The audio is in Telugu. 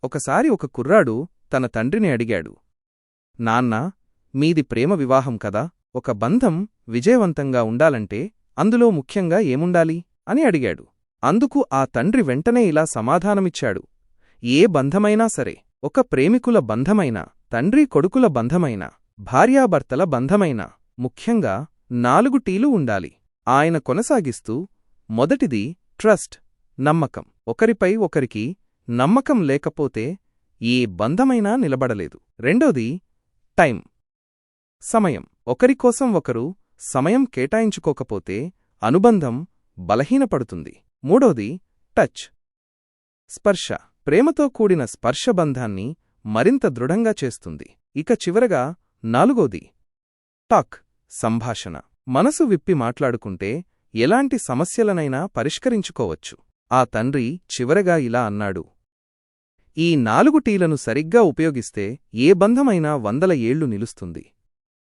ఒకసారి ఒక కుర్రాడు తన తండ్రిని అడిగాడు, నాన్నా, మీది ప్రేమ వివాహం కదా, ఒక బంధం విజయవంతంగా ఉండాలంటే అందులో ముఖ్యంగా ఏముండాలి అని అడిగాడు. అందుకు ఆ తండ్రి వెంటనే ఇలా సమాధానమిచ్చాడు, ఏ బంధమైనా సరే, ఒక ప్రేమికుల బంధమైనా, తండ్రి కొడుకుల బంధమైనా, భార్యాభర్తల బంధమైనా ముఖ్యంగా 4 టీలు ఉండాలి. ఆయన కొనసాగిస్తూ, మొదటిది ట్రస్ట్, నమ్మకం. ఒకరిపై ఒకరికి నమ్మకం లేకపోతే ఏ బంధమైనా నిలబడలేదు. రెండోది టైం, సమయం. ఒకరికోసం ఒకరు సమయం కేటాయించుకోకపోతే అనుబంధం బలహీనపడుతుంది. మూడోది టచ్, స్పర్శ. ప్రేమతో కూడిన స్పర్శ బంధాన్ని మరింత దృఢంగా చేస్తుంది. ఇక చివరగా 4వది టాక్, సంభాషణ. మనసు విప్పి మాట్లాడుకుంటే ఎలాంటి సమస్యలనైనా పరిష్కరించుకోవచ్చు. ఆ తండ్రి చివరగా ఇలా అన్నాడు, ఈ 4 టీలను సరిగ్గా ఉపయోగిస్తే ఏ బంధమైనా 100 ఏళ్లు నిలుస్తుంది.